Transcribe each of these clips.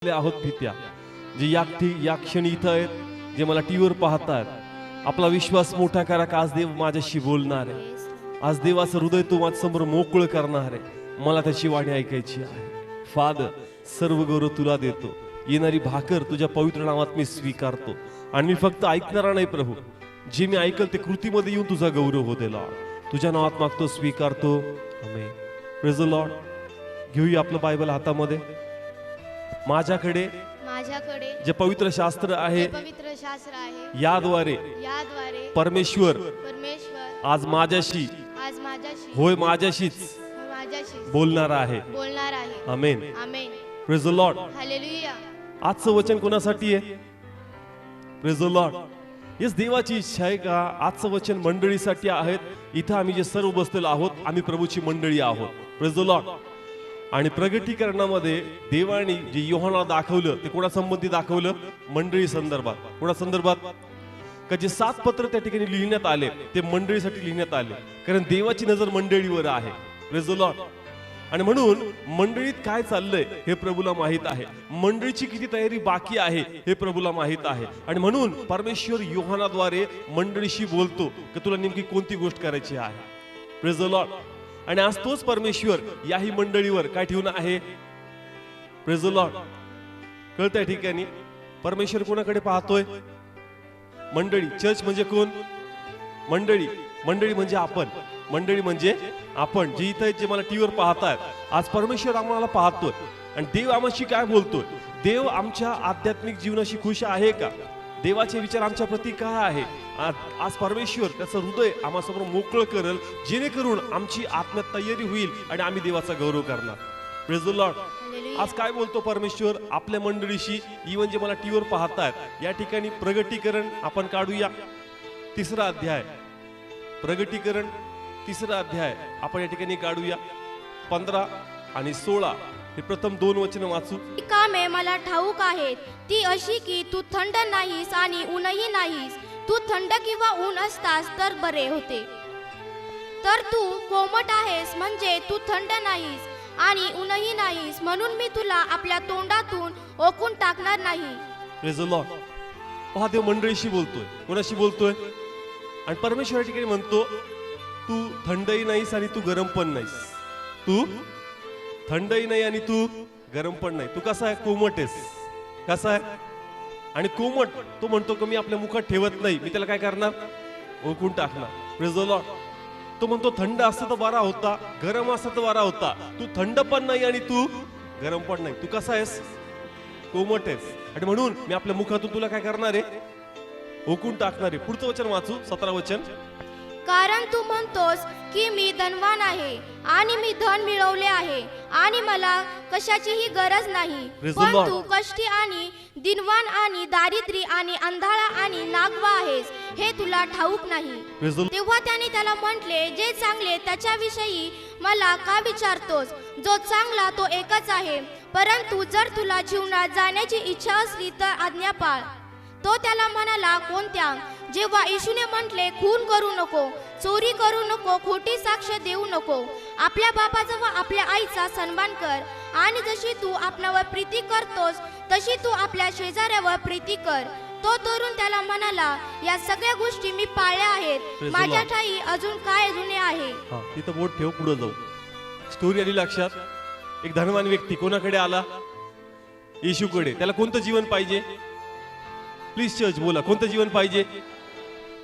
आहोत पित्या, जे या क्षणी इथं आहेत, जे मला टीव्हीवर पाहतात, आपला विश्वास मोठा करा का आज देव माझ्याशी बोलणार आहे. आज देवाचं हृदय तू माझ्यासमोर मोकळं करणार आहे. मला त्याची वाणी ऐकायची आहे. फादर, सर्व गौरव तुला देतो. येणारी भाकर तुझ्या पवित्र नावात मी स्वीकारतो आणि मी फक्त ऐकणारा नाही प्रभू, जे मी ऐकल ते कृतीमध्ये येऊन तुझा गौरव हो दे लॉर्ड. तुझ्या नावात मागतो, स्वीकारतो. आमेन. Praise the Lord. घेऊया आपलं बायबल हातामध्ये. माझ्याकडे जे पवित्र शास्त्र आहे, याद्वारे परमेश्वर आज माझ्याशी होय माझ्याशीच बोलणार आहे. Amen. Praise the Lord. Hallelujah. आजचं वचन कोणासाठी आहे? Praise the Lord. येस, देवाची इच्छा आहे का आजचं वचन मंडळीसाठी आहेत. इथं आम्ही जे सर्व बसलेलो आहोत, आम्ही प्रभूची मंडळी आहोत. Praise the Lord. आणि प्रगटीकरणामध्ये देवाने जे योहानाला दाखवलं ते कोणासंबंधी दाखवलं? मंडळी संदर्भात. कोणा संदर्भात? का जे 7 पत्र त्या ठिकाणी लिहिण्यात आले ते मंडळीसाठी लिहिण्यात आले, कारण देवाची नजर मंडळीवर आहे. Praise the Lord. आणि म्हणून मंडळीत काय चाललंय हे प्रभूला माहित आहे. मंडळीची किती तयारी बाकी आहे हे प्रभूला माहित आहे. आणि म्हणून परमेश्वर योहानाद्वारे मंडळीशी बोलतो की तुला नेमकी कोणती गोष्ट करायची आहे. Praise the Lord. आणि आज तोच परमेश्वर याही मंडळीवर काय ठेवून आहे? Praise the Lord. कळतंय ठिकाणी परमेश्वर कोणाकडे पाहतोय? मंडळी. चर्च म्हणजे कोण? मंडळी. मंडळी म्हणजे आपण. मंडळी म्हणजे आपण जे इथं जे मला टीव्हीवर पाहतायत. आज परमेश्वर आम्हाला पाहतोय आणि देव आम्हाशी काय बोलतोय? देव आमच्या आध्यात्मिक जीवनाशी खुश आहे का? देवाचे विचार आमच्या प्रती काय आहे? आज परमेश्वर त्याचं हृदय आम्हासमोर मोकळं करेल, जेणेकरून आमची आत्म्यात तयारी होईल आणि आम्ही देवाचा गौरव करणार. Praise the Lord. आज काय बोलतो परमेश्वर आपल्या मंडळीशी? इवन जे मला टीव्हीवर पाहतायत, या ठिकाणी प्रगटीकरण आपण काढूया. 3रा अध्याय. प्रगटीकरण 3रा अध्याय आपण या ठिकाणी काढूया. 15 आणि 16 हे प्रथम 2 वचन वाचू. कामे मला ठाऊक आहेत, ती अशी की तू थंड नाहीस आणि ऊनही नाहीस. तू थंड किंवा ऊन असतास तर बरे होते. तर तू कोमट आहेस, म्हणजे तू थंड नाहीस आणि ऊनही नाहीस, म्हणून मी तुला आपल्या तोंडातून ओकून टाकणार नाही. Praise the Lord. पहा, देव मंडळीशी बोलतोय. कोणाशी बोलतोय? आणि परमेश्वर ठिकाणी म्हणतो तू थंडही नाहीस आणि तू गरम पण नाहीस. तू थंडही नाही आणि तू गरम पण नाही. तू कसा आहे? कोमट आहेस. कसा आहे? आणि कोमट तो म्हणतो की मी आपल्या मुखात ठेवत नाही, मी त्याला काय करणार? ओकून टाकणार. Praise the Lord. तो म्हणतो थंड असतं तर बरा होता, गरम असतं तर बरा होता. तू थंड पण नाही आणि तू गरम पण नाही. तू कसा आहेस? कोमट आहेस. आणि म्हणून मी आपल्या मुखातून तुला काय करणार आहे? ओकून टाकणार आहे. पुढचं वचन वाचू. 17 वचन. कारण तू म्हणतोस की मी धनवान आहे आणि मी धन मिळवले आहे आणि मला कशाचीही गरज नाही, पण तू कष्टी आणि दिनवान आणि दारिद्री आणि अंधाळा आणि नागवा आहेस, हे तुला ठाऊक नाही. तेव्हा त्याने त्याला म्हटले, जे चांगले त्याच्याविषयी मला का विचारतोस? जो चांगला तो एकच आहे, परंतु जर तुला जीवनात जाण्याची इच्छा असली तर आज्ञा पाळ. तो त्याला म्हणाला, कोणत्या? जेव्हा येशूने म्हटले, खून करू नको, चोरी करू नको, खोटी साक्ष देऊ नको, आपल्या बापाचा व आपल्या आईचा सन्मान कर, आणि जशी तू आपणावर प्रीती करतोस तशी तू आपल्या शेजाऱ्यावर प्रीती कर. तो तरुण त्याला म्हणाला, या सगळ्या गोष्टी मी पाळल्या आहेत, माझ्या ठाई अजून काय जुने आहे? तिथं बोट ठेव, पुढे जाऊ. स्टोरी आली लक्षात. एक धनवान व्यक्ती कोणाकडे आला? येशूकडे. त्याला कोणतं जीवन पाहिजे? प्लीज चर्च बोला, कोणतं जीवन पाहिजे?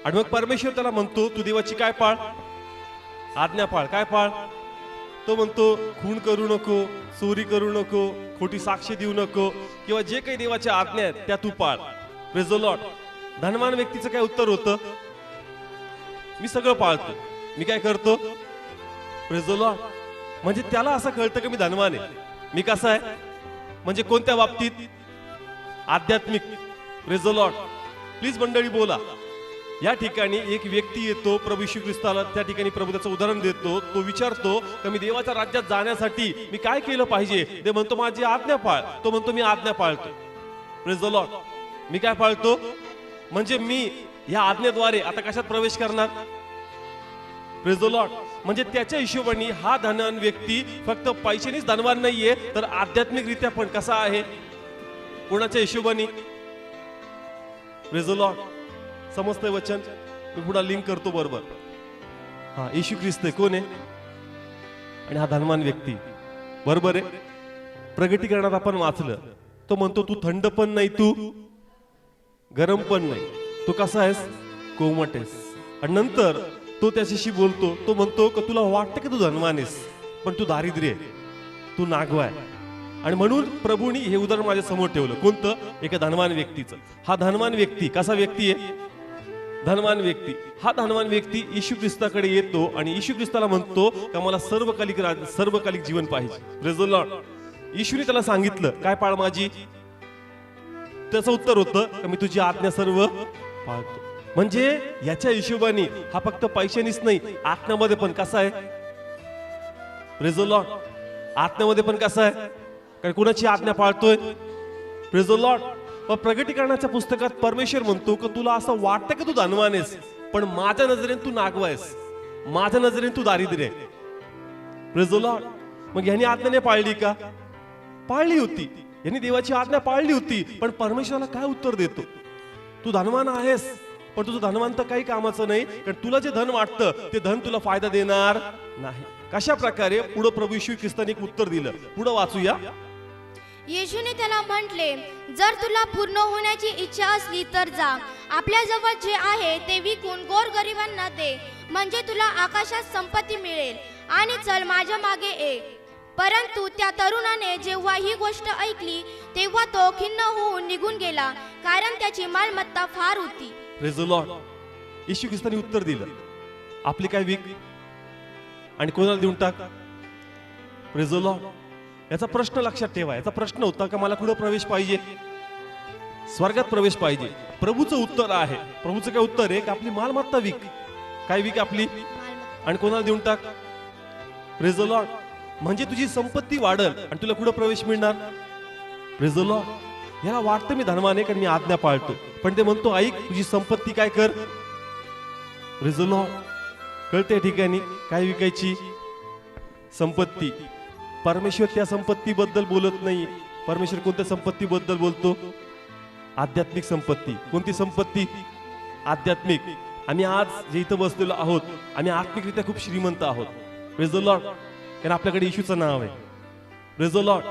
आणि मग परमेश्वर त्याला म्हणतो तू देवाची काय पाळ? आज्ञा पाळ. काय पाळ? तो म्हणतो खून करू नको, चोरी करू नको, खोटी साक्ष देऊ नको, किंवा जे काही देवाच्या आज्ञा आहेत त्या तू पाळ. Praise the Lord. धनवान व्यक्तीचं काय उत्तर होतं? मी सगळं पाळतो, मी काय करतो? Praise the Lord. म्हणजे त्याला असं कळतं की मी धनवान आहे. मी कसा आहे? म्हणजे कोणत्या बाबतीत? आध्यात्मिक. Praise the Lord. प्लीज मंडळी बोला. या ठिकाणी एक व्यक्ती येतो प्रभू येशू ख्रिस्ताला, त्या ठिकाणी प्रभू त्याचं उदाहरण देतो. तो विचारतो की मी देवाच्या राज्यात जाण्यासाठी मी काय केलं पाहिजे? ते म्हणतो माझी आज्ञा पाळ. तो म्हणतो मी आज्ञा पाळतो. Praise the Lord. मी काय पाळतो? म्हणजे मी या आज्ञेद्वारे आता कशात प्रवेश करणार? Praise the Lord. म्हणजे त्याच्या हिशोबाने हा धनवान व्यक्ती फक्त पैशानेच धनवान नाहीये, तर आध्यात्मिक रित्या पण कसा आहे? कोणाच्या हिशोबाने? Praise the Lord. समजतंय वचन? मी पुढे लिंक करतो बरोबर. हा, येशू ख्रिस्त कोण आहे? आणि हा धनवान व्यक्ती, बरोबर आहे. प्रगटीकरणात आपण वाचलं, तो म्हणतो तू थंड पण नाही, तू गरम पण नाही, तू कसा आहेस? कोमट आहेस. आणि नंतर तो त्याच्याशी बोलतो, तो म्हणतो की तुला वाटतं की तू धनवान आहेस, पण तू दारिद्र्य आहे, तू नागवा आहे. आणि म्हणून प्रभूंनी हे उदाहरण माझ्या समोर ठेवलं. कोणतं? एका धनवान व्यक्तीचं. हा धनवान व्यक्ती कसा व्यक्ती आहे? धनवान व्यक्ती. हा धनवान व्यक्ती येशू ख्रिस्ताकडे येतो आणि येशू ख्रिस्ताला म्हणतो की मला सर्वकालिक जीवन पाहिजे. Praise the Lord. येशूने त्याला सांगितलं काय पाळ माझी? त्याचं उत्तर होतं की मी तुझी आज्ञा सर्व पाळतो. म्हणजे याच्या हिशोबाने हा फक्त पैशानीच नाही, आत्म्यामध्ये पण कसा आहे? Praise the Lord. आत्म्यामध्ये पण कसा आहे? कारण कुणाची आज्ञा पाळतोय? Praise the Lord. प्रगटीकरणाच्या पुस्तकात परमेश्वर म्हणतो की तुला असं वाटतं की तू धनवान आहेस, पण माझ्या नजरेने तू नागवा आहेस, माझ्या नजरेने तू दारिद्र्य आहे. Praise the Lord. मग यांनी आज्ञा नाही पाळली का? पाळली होती. यांनी देवाची आज्ञा पाळली होती, पण परमेश्वराला काय उत्तर देतो? तू धनवान आहेस, पण तुझं धनवान तर काही कामाचं नाही, कारण तुला जे धन वाटतं ते धन तुला फायदा देणार नाही. कशा प्रकारे? पुढे प्रभू येशू ख्रिस्ताने एक उत्तर दिलं. पुढे वाचूया. येशूने त्याला म्हटले, जर तुला पूर्ण होण्याची इच्छा असली तर जा, आपल्या जवळ जे आहे ते विकून गोरगरिबांना दे, म्हणजे तुला आकाशात संपत्ती मिळेल, आणि चल माझ्या मागे ये. परंतु त्या तरुणाने जेव्हा ही गोष्ट ऐकली तेव्हा तो खिन्न होऊन निघून गेला, कारण त्याची मालमत्ता फार होती. Praise the Lord. येशू ख्रिस्ताने उत्तर दिलं, आपली काय विक आणि कोणाला देऊन टाक. Praise the Lord. याचा प्रश्न लक्षात ठेवा. याचा प्रश्न होता का मला कुठं प्रवेश पाहिजे? स्वर्गात प्रवेश पाहिजे. प्रभूचं उत्तर आहे. प्रभूचं काय उत्तर आहे? की आपली मालमत्ता विक. काय विक? आपली, आणि कोणाला देऊन टाक. Praise the Lord. म्हणजे तुझी संपत्ती वाढल आणि तुला कुठं प्रवेश मिळणार? Praise the Lord. याला वाटतं मी धनवान आहे कारण मी आज्ञा पाळतो, पण ते म्हणतो ऐक, तुझी संपत्ती काय कर. Praise the Lord. कळते ठिकाणी काय विकायची? संपत्ती. परमेश्वर त्या संपत्तीबद्दल बोलत नाही. परमेश्वर कोणत्या संपत्तीबद्दल बोलतो? आध्यात्मिक संपत्ती. कोणती संपत्ती? आध्यात्मिक. आम्ही आज जे इथं बसलेलो आहोत, आम्ही आत्मिकरित्या खूप श्रीमंत आहोत. Praise the Lord. कारण आपल्याकडे येशूचं नाव आहे. Praise the Lord.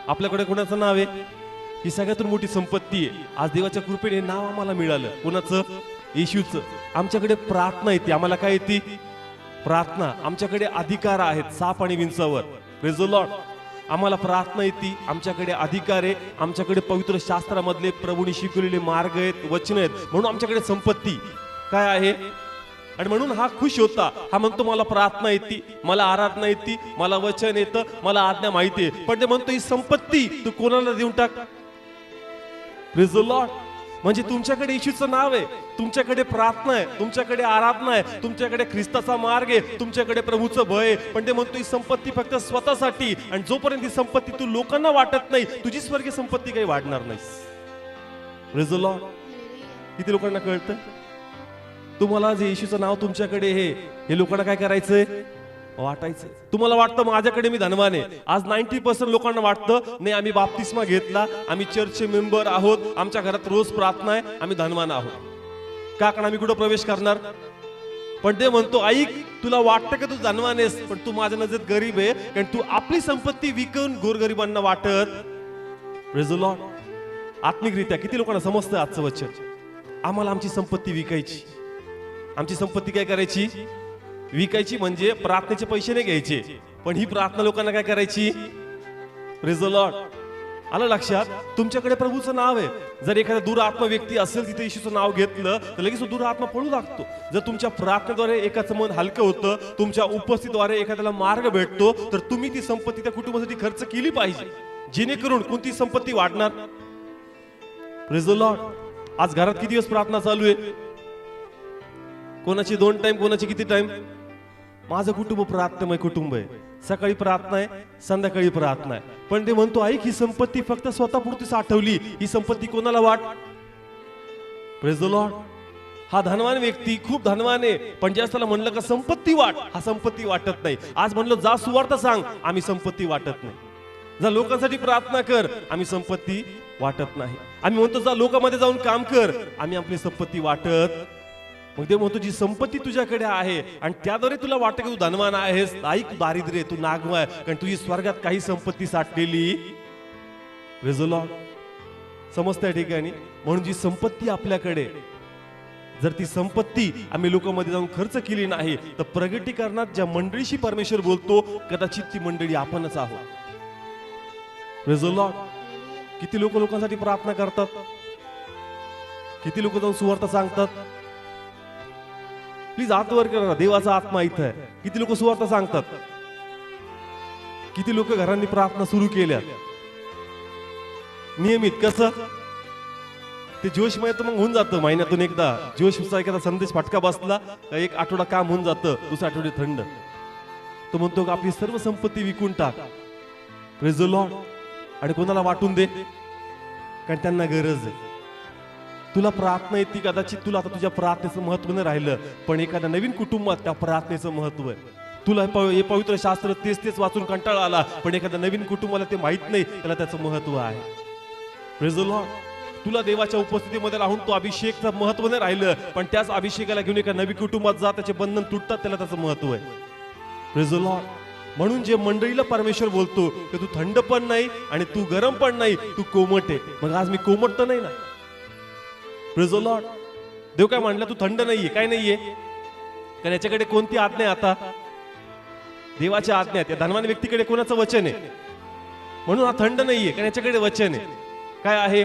आपल्याकडे कोणाचं नाव आहे? ही सगळ्यातून मोठी संपत्ती आहे. आज देवाच्या कृपेने नाव आम्हाला मिळालं. कोणाचं? येशूचं. आमच्याकडे प्रार्थना येते. आम्हाला काय येते? प्रार्थना. आमच्याकडे अधिकार आहेत साप आणि विंचावर. Praise the Lord. आम्हाला प्रार्थना येते, आमच्याकडे अधिकार आहे, आमच्याकडे पवित्र शास्त्रामधले प्रभूने शिकवलेले मार्ग आहेत, वचन आहेत, म्हणून आमच्याकडे संपत्ती काय आहे. आणि म्हणून हा खुश होता. हा म्हणतो मला प्रार्थना येते, मला आराधना येते, मला वचन येतं, मला आज्ञा माहिती आहे, पण ते म्हणतो ही संपत्ती तू कोणाला देऊन टाक. Praise the Lord. म्हणजे तुमच्याकडे येशूचं नाव आहे, तुमच्याकडे प्रार्थना आहे, तुमच्याकडे आराधना आहे, तुमच्याकडे ख्रिस्ताचा मार्ग आहे, तुमच्याकडे प्रभूचं भय आहे, पण ते म्हणतो ही संपत्ती फक्त स्वतःसाठी. आणि जोपर्यंत ही संपत्ती तू लोकांना वाटत नाही, तुझी स्वर्गीय संपत्ती काही वाढणार नाही. Praise the Lord. किती लोकांना कळतं? तुम्हाला जे येशूचं नाव तुमच्याकडे हे लोकांना काय करायचंय? वाटायचं. तुम्हाला वाटतं माझ्याकडे मी धनवान आहे. आज 90% लोकांना वाटतं नाही, आम्ही बाप्तिस्मा घेतला, आम्ही चर्चचे मेंबर आहोत, आमच्या घरात रोज प्रार्थना आहे, आम्ही धनवान आहोत. का? कारण आम्ही कुठं प्रवेश करणार? पण ते म्हणतो ऐक, तुला वाटतं की तू धनवान आहेस, पण तू माझ्या नजरेत गरीब आहे, कारण तू आपली संपत्ती विकून गोरगरिबांना वाटत. Praise the Lord. आत्मिकरित्या किती लोकांना समजतं आजचं वचन? आम्हाला आमची संपत्ती विकायची. आमची संपत्ती काय करायची? विकायची. म्हणजे प्रार्थनेचे पैसे नाही घ्यायचे, पण ही प्रार्थना लोकांना काय करायची? Praise the Lord. आलं लक्षात? तुमच्याकडे प्रभूचं नाव आहे. जर एखादा दुरात्मा व्यक्ती असेल तिथे येशूचं नाव घेतलं तर लगेच तो दुरात्मा पळू लागतो. जर तुमच्या प्रार्थनेद्वारे एकाचं मन हलकं होतं, तुमच्या उपस्थितीद्वारे एखाद्याला मार्ग भेटतो, तर तुम्ही ती संपत्ती त्या कुटुंबासाठी खर्च केली पाहिजे, जेणेकरून कोणती संपत्ती वाढणार. Praise the Lord. आज घरात किती दिवस प्रार्थना चालू आहे? कोणाची 2 टाइम, कोणाची किती टाइम? माझं कुटुंब प्रार्थनामय कुटुंब आहे. सकाळी प्रार्थना आहे, संध्याकाळी प्रार्थना आहे, पण ते म्हणतो ऐक, ही संपत्ती फक्त स्वतःपुरती साठवली, ही संपत्ती कोणाला वाट. Praise the Lord. हा धनवान व्यक्ती खूप धनवान आहे, पण ज्या त्याला म्हणलं का संपत्ती वाट, हा संपत्ती वाटत नाही. आज म्हणलं जा सुवार्थ सांग, आम्ही संपत्ती वाटत नाही. जा लोकांसाठी प्रार्थना कर, आम्ही संपत्ती वाटत नाही. आम्ही म्हणतो जा लोकांमध्ये जाऊन काम कर, आम्ही आपली संपत्ती वाटत. मग ते म्हणतो जी संपत्ती तुझ्याकडे आहे आणि त्याद्वारे तुला वाटतं की तू धनवान आहेस, ऐक तू दारिद्र्य आहे, तू नागवा आहे, कारण तुझी स्वर्गात काही संपत्ती साठलेली. Praise the Lord. समजतं या ठिकाणी. म्हणून जी संपत्ती आपल्याकडे, जर ती संपत्ती आम्ही लोकांमध्ये जाऊन खर्च केली नाही तर प्रगटीकरणात ज्या मंडळीशी परमेश्वर बोलतो कदाचित ती मंडळी आपणच आहोत. Praise the Lord. किती लोकांसाठी प्रार्थना करतात, किती लोक जाऊन सुवार्ता सांगतात. प्लीज हात वर करा, देवाचा आत्मा इथं आहे. किती लोक सुवार्ता सांगतात, किती लोक घरांनी प्रार्थना सुरू केल्या नियमित. कसं ते जोशमय तर मग होऊन जातं, महिन्यातून एकदा जोशचा एखादा संदेश फटका बसला का एक आठवडा काम होऊन जातं, दुसऱ्या आठवडे थंड. तो म्हणतो आपली सर्व संपत्ती विकून टाक. Praise the Lord. आणि कोणाला वाटून दे, कारण त्यांना गरज आहे. तुला प्रार्थना येते, कदाचित तुला आता तुझ्या प्रार्थनेचं महत्व नाही राहिलं, पण एखाद्या नवीन कुटुंबात त्या प्रार्थनेचं महत्व आहे. तुला हे पवित्र शास्त्र तेच वाचून कंटाळा आला, पण एखाद्या नवीन कुटुंबाला ते माहित नाही, त्याला त्याचं महत्व आहे. Praise the Lord. तुला देवाच्या उपस्थितीमध्ये राहून तो अभिषेकचं महत्व नाही राहिलं, पण त्याच अभिषेकाला घेऊन एका नवीन कुटुंबात जा, त्याचे बंधन तुटतात, त्याला त्याचं महत्व आहे. Praise the Lord. म्हणून जे मंडळीला परमेश्वर बोलतो की तू थंड पण नाही आणि तू गरम पण नाही, तू कोमट आहे. मग आज मी कोमट तर नाही ना. Praise the Lord. देव काय म्हणलं, तू थंड नाहीये, काय नाहीये, कारण याच्याकडे कोणती आज्ञा आहे आता, देवाची आज्ञा आहे. त्या धनवान व्यक्तीकडे कोणाचं वचन आहे, म्हणून हा थंड नाहीये, कारण याच्याकडे वचन आहे. काय आहे,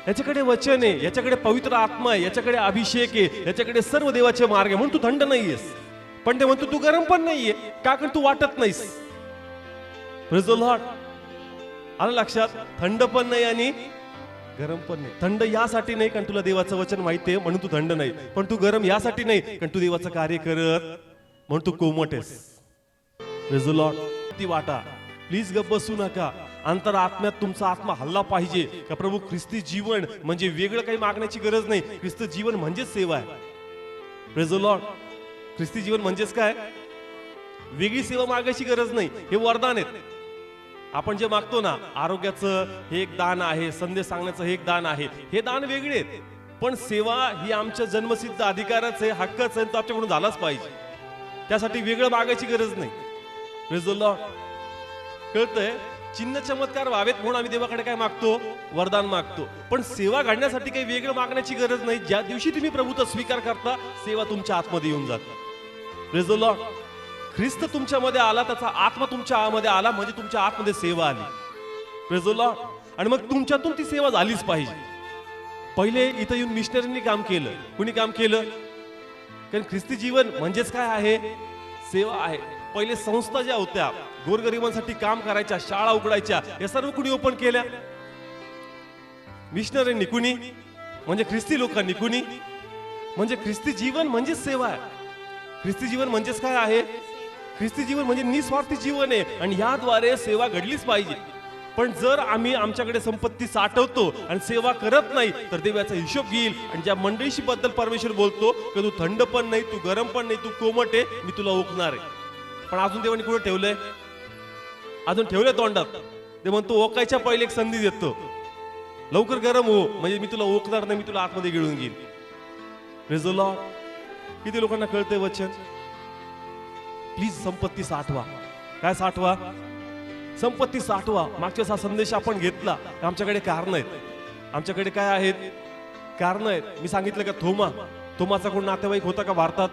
याच्याकडे वचन आहे, याच्याकडे पवित्र आत्मा आहे, याच्याकडे अभिषेक आहे, याच्याकडे सर्व देवाचे मार्ग आहे, म्हणून तू थंड नाहीयेस. पण ते म्हणतो तू गरम पण नाहीये, का, कारण तू वाटत नाहीस. Praise the Lord. आलं लक्षात. थंड पण नाही आणि गरम पण नाही. थंड यासाठी नाही कारण तुला देवाचं वचन माहितीये म्हणून तू थंड नाही, पण तू गरम यासाठी नाही कारण तू देवाचं कार्य करत म्हणून तू कोमट आहेस. Praise the Lord. ती वाटा. प्लीज गप्प बसू नका. अंतरात्म्यात तुमचा आत्मा हल्ला पाहिजे का प्रभू ख्रिस्ती जीवन म्हणजे वेगळं काही मागण्याची गरज नाही. ख्रिस्त जीवन म्हणजेच सेवा आहे. Praise the Lord. ख्रिस्ती जीवन म्हणजेच काय, वेगळी सेवा मागायची गरज नाही, हे वरदान आहेत. आपण जे मागतो ना, आरोग्याचं हे एक दान आहे, संदेश सांगण्याचं हे एक दान आहे, हे दान वेगळे आहेत. पण सेवा ही आमच्या जन्मसिद्ध अधिकाराचं आहे, हक्कच आहे, तो आमच्याकडून झालाच पाहिजे. त्यासाठी वेगळं मागायची गरज नाही. Praise the Lord. कळतंय. चिन्ह चमत्कार व्हावेत म्हणून आम्ही देवाकडे काय मागतो, वरदान मागतो. पण सेवा घडण्यासाठी काही वेगळं मागण्याची गरज नाही. ज्या दिवशी तुम्ही प्रभूचा स्वीकार करता, सेवा तुमच्या आतमध्ये येऊन जाते. Praise the Lord. ख्रिस्त तुमच्यामध्ये आला, त्याचा आत्मा तुमच्या आतमध्ये आला, म्हणजे तुमच्या आतमध्ये सेवा आली. Praise the Lord. आणि मग तुमच्यातून ती सेवा झालीच पाहिजे. पहिले इथं येऊन मिशनरींनी काम केलं. कुणी काम केलं, कारण ख्रिस्ती जीवन म्हणजेच काय आहे, सेवा आहे. पहिले संस्था ज्या होत्या गोरगरिबांसाठी काम करायच्या, शाळा उघडायच्या, या सर्व कुणी ओपन केल्या, मिशनरींनी. कुणी म्हणजे ख्रिस्ती लोकांनी. कुणी म्हणजे ख्रिस्ती जीवन म्हणजेच सेवा आहे. ख्रिस्ती जीवन म्हणजेच काय आहे, ख्रिस्ती जीवन म्हणजे निस्वार्थी जीवन आहे आणि याद्वारे सेवा घडलीच पाहिजे. पण जर आम्ही आमच्याकडे संपत्ती साठवतो आणि सेवा करत नाही तर देवाचा हिशोब घेईल. आणि ज्या मंडळीशी बद्दल परमेश्वर बोलतो की तू थंड पण नाही, तू गरम पण नाही, तू कोमट आहे, मी तुला ओकणार आहे. पण अजून देवाने कुठे ठेवलंय, अजून ठेवलंय तोंडात. ते म्हणतो ओकायच्या पहिले एक संधी देतो, लवकर गरम हो, म्हणजे मी तुला ओकणार नाही, मी तुला आतमध्ये गिळून घेईल. Praise the Lord. किती लोकांना कळतंय वचन. प्लीज संपत्ती साठवा. काय साठवा, संपत्ती साठवा. मागच्या हा संदेश आपण घेतला, आमच्याकडे कारण आहेत. आमच्याकडे काय आहेत, कारण आहेत. मी सांगितलं का थोमाचा कोण नातेवाईक होता का भारतात,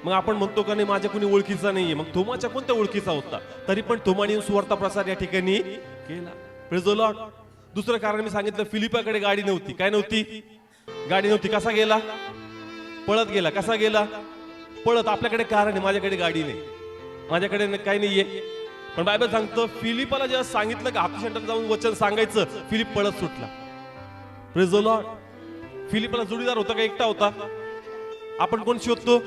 मग आपण म्हणतो का नाही माझ्या कोणी ओळखीचा नाहीये. मग थोमाच्या कोणत्या ओळखीचा होता, तरी पण थोमाने सुवार्ता प्रसार या ठिकाणी केला. Praise the Lord. दुसरं कारण मी सांगितलं, फिलिपाकडे गाडी नव्हती. काय नव्हती, गाडी नव्हती. कसा गेला, पळत गेला. कसा गेला, पळत. आपल्याकडे कारण आहे, माझ्याकडे गाडी नाही, माझ्याकडे काही नाहीये. पण बायबल सांगतो फिलिपाला जेव्हा सांगितलं का हापी सेंटर जाऊन वचन सांगायचं, फिलिप पळत सुटला. Praise the Lord. फिलिपाला जोडीदार होता का एकटा होता, आपण कोण शोधतो.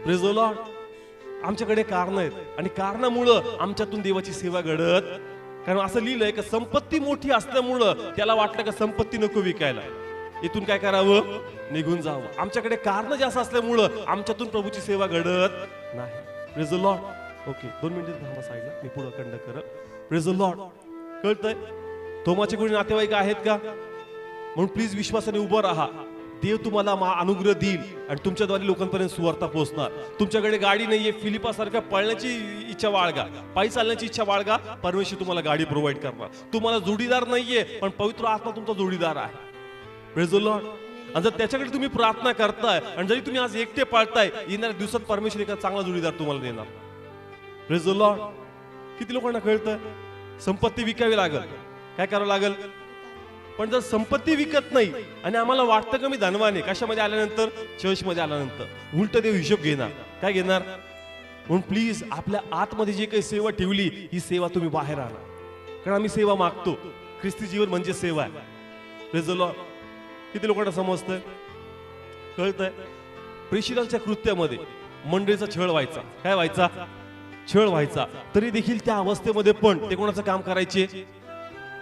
Praise the Lord. आमच्याकडे कारण आहेत आणि कारणामुळं आमच्यातून देवाची सेवा घडत. कारण असं लिहिलंय की संपत्ती मोठी असल्यामुळं त्याला वाटलं का संपत्ती नको विकायला, इथून काय करावं, निघून जावं. आमच्याकडे कारण जास्त असल्यामुळं आमच्यातून प्रभूची सेवा घडत नाही. Praise the Lord. ओके, 2 मिनिटं थांबा साईडला, मी पुढे खंड करत. Praise the Lord. कळतंय. थोमाचे कोणी नातेवाईक आहेत का? म्हणून प्लीज विश्वासाने उभं राहा. देव तुम्हाला अनुग्रह देईल आणि तुमच्याद्वारे लोकांपर्यंत सुवार्ता पोहोचणार. तुमच्याकडे गाडी नाहीये, फिलिपासारख्या पळण्याची इच्छा बाळगा, पायी चालण्याची इच्छा बाळगा, परमेश्वर तुम्हाला गाडी प्रोव्हाइड करणार. तुम्हाला जोडीदार नाहीये, पण पवित्र आत्मा तुमचा जोडीदार आहे. Praise the Lord. आणि जर त्याच्याकडे तुम्ही प्रार्थना करताय आणि जरी तुम्ही आज एकटे पाळताय, येणाऱ्या दिवसात परमेश्वर एका चांगला जोडीदार तुम्हाला देणार. Praise the Lord. किती लोकांना कळतं? संपत्ती विकावी लागल. काय करावं लागल? पण जर संपत्ती विकत नाही आणि आम्हाला वाटतं का मी धनवान आहे, कशामध्ये आल्यानंतर? चर्चमध्ये आल्यानंतर. उलट देव हिशोब घेणार. काय घेणार? म्हणून प्लीज आपल्या आतमध्ये जे काही सेवा ठेवली, ही सेवा तुम्ही बाहेर आणा. कारण आम्ही सेवा मागतो. ख्रिस्ती जीवन म्हणजे सेवा आहे. Praise the Lord. किती लोकांना समजतंय? कळतंय? प्रेषितांच्या कृत्यामध्ये मंडळीचा छळ व्हायचा. काय व्हायचा? छळ व्हायचा. तरी देखील त्या अवस्थेमध्ये पण ते कोणाचं काम करायचे?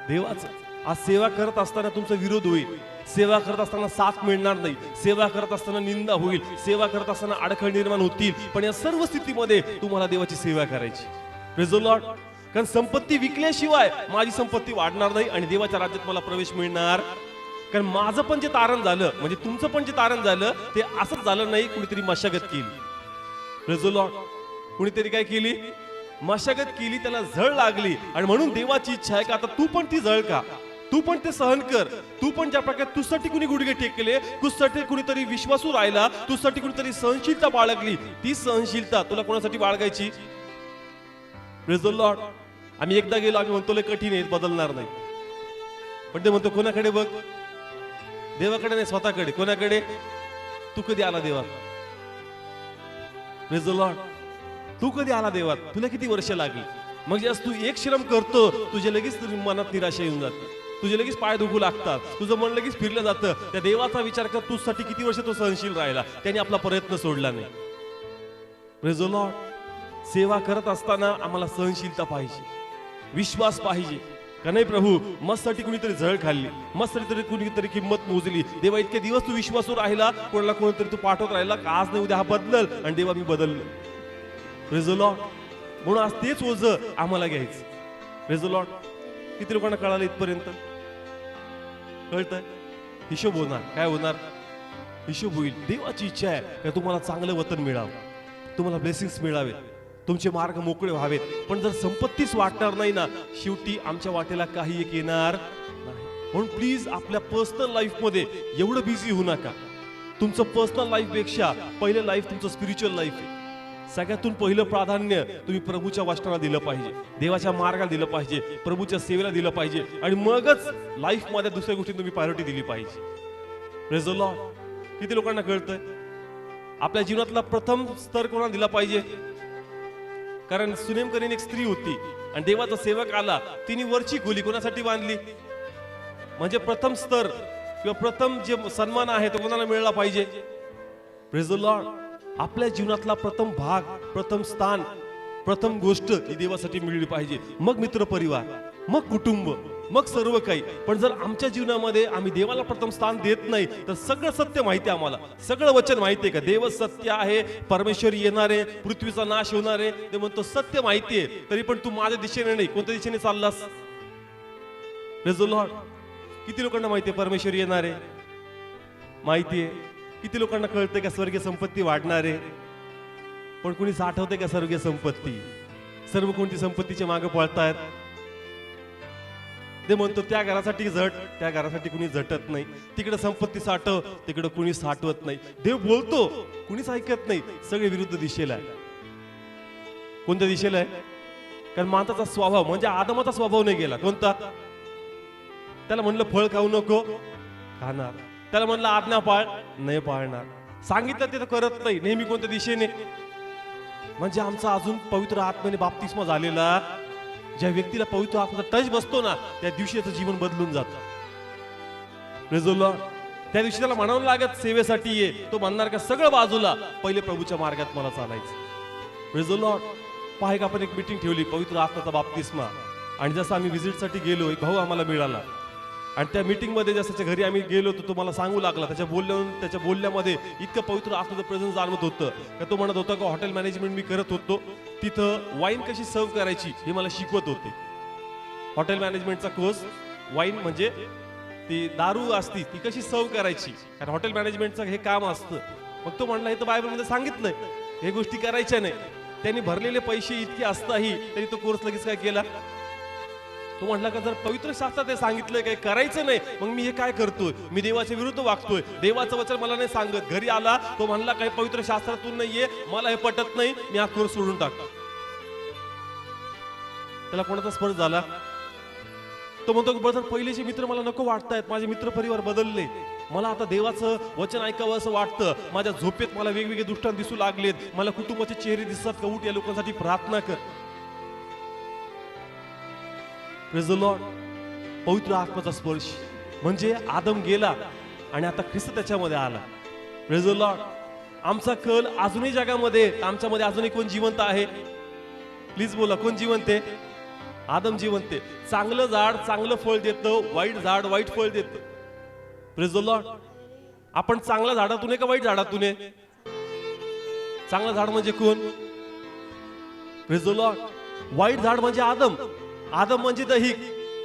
देवाचं. आज सेवा करत असताना तुमचा विरोध होईल, सेवा करत असताना साथ मिळणार नाही, सेवा करत असताना निंदा होईल, सेवा करत असताना अडखळ निर्माण होतील, पण या सर्व स्थितीमध्ये तुम्हाला देवाची सेवा करायची. Praise the Lord. कारण संपत्ती विकल्याशिवाय माझी संपत्ती वाढणार नाही आणि देवाच्या राज्यात मला प्रवेश मिळणार. कारण माझं पण जे तारण झालं, म्हणजे तुमचं पण जे तारण झालं, ते असंच झालं नाही, कुणीतरी मशागत केली. Praise the Lord. कुणीतरी काय केली? मशागत केली, त्याला झळ लागली. आणि म्हणून देवाची इच्छा आहे का आता तू पण ती झळ का, तू पण ते सहन कर. तू पण ज्या प्रकारे तुझ्यासाठी कुणी गुडघे टेकले, तुझ्यासाठी कुणीतरी विश्वासू राहिला, तुझ्यासाठी कुणीतरी सहनशीलता बाळगली, ती सहनशीलता तुला कोणासाठी बाळगायची? Praise the Lord. आम्ही एकदा गेलो, आम्ही म्हणतो लय कठीण आहे, बदलणार नाही. पण ते म्हणतो कोणाकडे बघ? देवाकडे नाही, स्वतःकडे. कोणाकडे? तू कधी आला देवात? Praise the Lord. तू कधी आला देवात? तुला किती वर्ष लागली? मग जेव्हा तू एक श्रम करतो, तुझ्या लगेच मनात निराशा येऊन जाते, तुझे लगेच पाय दुखू लागतात, तुझं मन लगेच फिरलं जातं. त्या देवाचा विचार कर, तुझ्यासाठी किती वर्ष तो सहनशील राहिला, त्याने आपला प्रयत्न सोडला नाही. Praise the Lord. सेवा करत असताना आम्हाला सहनशीलता पाहिजे, विश्वास पाहिजे. का नाही प्रभू, मस्तसाठी कुणीतरी झळ खाल्ली, मस्तसाठी कुणीतरी किंमत मोजली. देवा इतके दिवस तू विश्वासू राहिला, कोणाला कोणतरी तू पाठवत राहिला, आज नाही उद्या हा बदलल, आणि देवा मी बदललो. Praise the Lord. म्हणून आज तेच ओझं आम्हाला घ्यायचं. Praise the Lord. किती लोकांना कळालं इथपर्यंत? कळतंय? हिशोब होणार. काय होणार? हिशोब होईल. देवाची इच्छा आहे का तुम्हाला चांगलं वतन मिळावं, तुम्हाला ब्लेसिंग्स मिळावे, तुमचे मार्ग मोकळे व्हावेत. पण जर संपत्तीच वाटणार नाही ना, शेवटी आमच्या वाटेला काही एक येणार नाही. म्हणून प्लीज आपल्या पर्सनल लाईफ मध्ये एवढं बिझी होऊ नका. तुमचं पर्सनल लाईफ पेक्षा पहिलं लाईफ तुमचं स्पिरिच्युअल लाईफ आहे. सगळ्यातून पहिलं प्राधान्य तुम्ही प्रभूच्या वचनाला दिलं पाहिजे, देवाच्या मार्गाला दिलं पाहिजे, प्रभूच्या सेवेला दिलं पाहिजे, आणि मगच लाईफ मध्ये दुसऱ्या गोष्टी तुम्ही प्रायोरिटी दिली पाहिजे. Praise the Lord. किती लोकांना कळतंय? आपल्या जीवनातला प्रथम स्तर कोणाला दिला पाहिजे? कारण सुनेम करीन एक स्त्री होती आणि देवाचा सेवक आला, तिने वरची खोली कोणासाठी बांधली? म्हणजे प्रथम स्तर किंवा प्रथम जे सन्मान आहे तो कोणाला मिळाला पाहिजे? Praise the Lord. आपल्या जीवनातला प्रथम भाग, प्रथम स्थान, प्रथम गोष्ट ही देवासाठी मिळली पाहिजे. मग मित्र परिवार, मग कुटुंब, मग सर्व काही. पण जर आमच्या जीवनामध्ये आम्ही देवाला प्रथम स्थान देत नाही, तर सगळं सत्य माहिती आहे आम्हाला, सगळं वचन माहिती आहे का देव सत्य आहे, परमेश्वर येणार आहे, पृथ्वीचा नाश होणार आहे, ते म्हणतो सत्य माहिती आहे, तरी पण तू माझ्या दिशेने नाही, कोणत्या दिशेने चाललास? Praise the Lord. किती लोकांना माहिती आहे परमेश्वर येणार आहे? माहिती आहे. किती लोकांना कळतंय का स्वर्गीय संपत्ती वाढणार आहे? पण कुणी साठवते का स्वर्गीय संपत्ती? सर्व कोणती संपत्तीच्या मागे पळतायत. ते म्हणतो त्या घरासाठी झट, त्या घरासाठी कुणी झटत नाही, तिकडे संपत्ती साठव, तिकडे कुणी साठवत नाही. देव बोलतो, कुणीच ऐकत नाही, सगळे विरुद्ध दिशेला आहे. कोणत्या दिशेला आहे? कारण माणसाचा स्वभाव म्हणजे आदमाचा स्वभाव नाही गेला. कोणता? त्याला म्हणलं फळ खाऊ नको, खाणार. त्याला म्हणलं आज्ञा पाळ, नाही पाळणार. सांगितलं ते तर करत नाही, नेहमी कोणत्या दिशेने? म्हणजे आमचा अजून पवित्र आत्म्याने बाप्तिस्मा झालेला, ज्या व्यक्तीला पवित्र आत्म्याचा टच बसतो ना, त्या दिवशी त्याचं जीवन बदलून जातं. Praise the Lord. त्या दिवशी त्याला म्हणावं लागत सेवेसाठी ये, तो म्हणणार का सगळं बाजूला, पहिले प्रभूच्या मार्गात मला चालायचं. Praise the Lord. पहा, एक आपण एक मीटिंग ठेवली पवित्र आत्म्याचा बाप्तिस्मा, आणि जसं आम्ही व्हिजिटसाठी गेलो, एक भाऊ आम्हाला मिळाला, आणि त्या मीटिंग मध्ये जसं घरी आम्ही गेलो तो मला सांगू लागला, त्याच्या बोलण्यामध्ये इतकं पवित्र आत्म्याचं प्रेझेन्स जाणवत होतं का तो म्हणत होता का हॉटेल मॅनेजमेंट मी करत होतो, तिथं वाईन कशी सर्व करायची हे मला शिकवत होते. हॉटेल मॅनेजमेंटचा कोर्स वाईन म्हणजे ती दारू असती ती कशी सर्व करायची, कारण हॉटेल मॅनेजमेंटचं हे काम असतं. मग तो म्हणला हे तर बायबलमध्ये सांगितलंय हे गोष्टी करायच्या नाही. त्यांनी भरलेले पैसे इतके असताही तरी तो कोर्स लगेच काय केला. तो म्हटला का जर पवित्र शास्त्रात हे सांगितलंय काही करायचं नाही मग मी हे काय करतोय, मी देवाच्या विरुद्ध वागतोय, देवाचं वचन मला नाही सांगत. घरी आला तो म्हणला काही पवित्र शास्त्रातून नाहीये, मला हे पटत नाही, मी हा कोर्स सोडून टाकतो. त्याला कोणाचा स्पर्श झाला. तो म्हणतो ब्रदर पहिलेचे मित्र मला नको वाटतायत, माझे मित्र परिवार बदलले, मला आता देवाचं वचन ऐकावं असं वाटतं, माझ्या झोपेत मला वेगवेगळे दृष्टांत दिसू लागलेत, मला कुटुंबाचे चेहरे दिसतात का, उठ या लोकांसाठी प्रार्थना कर. Praise the Lord. पवित्र आत्म्याचा स्पर्श म्हणजे आदम गेला आणि आता ख्रिस्त त्याच्यामध्ये आला. Praise the Lord. आमचा कल अजूनही जगामध्ये, आमच्यामध्ये अजूनही कोण जिवंत आहे प्लीज बोला, कोण जिवंत आहे. आदम जिवंत आहे. चांगलं झाड चांगलं फळ देतं, वाईट झाड वाईट फळ देतं. Praise the Lord. आपण चांगल्या झाडातून आहे का वाईट झाडातून आहे. चांगलं झाड म्हणजे कोण. Praise the Lord. वाईट झाड म्हणजे आदम. आदम म्हणजे दैहिक.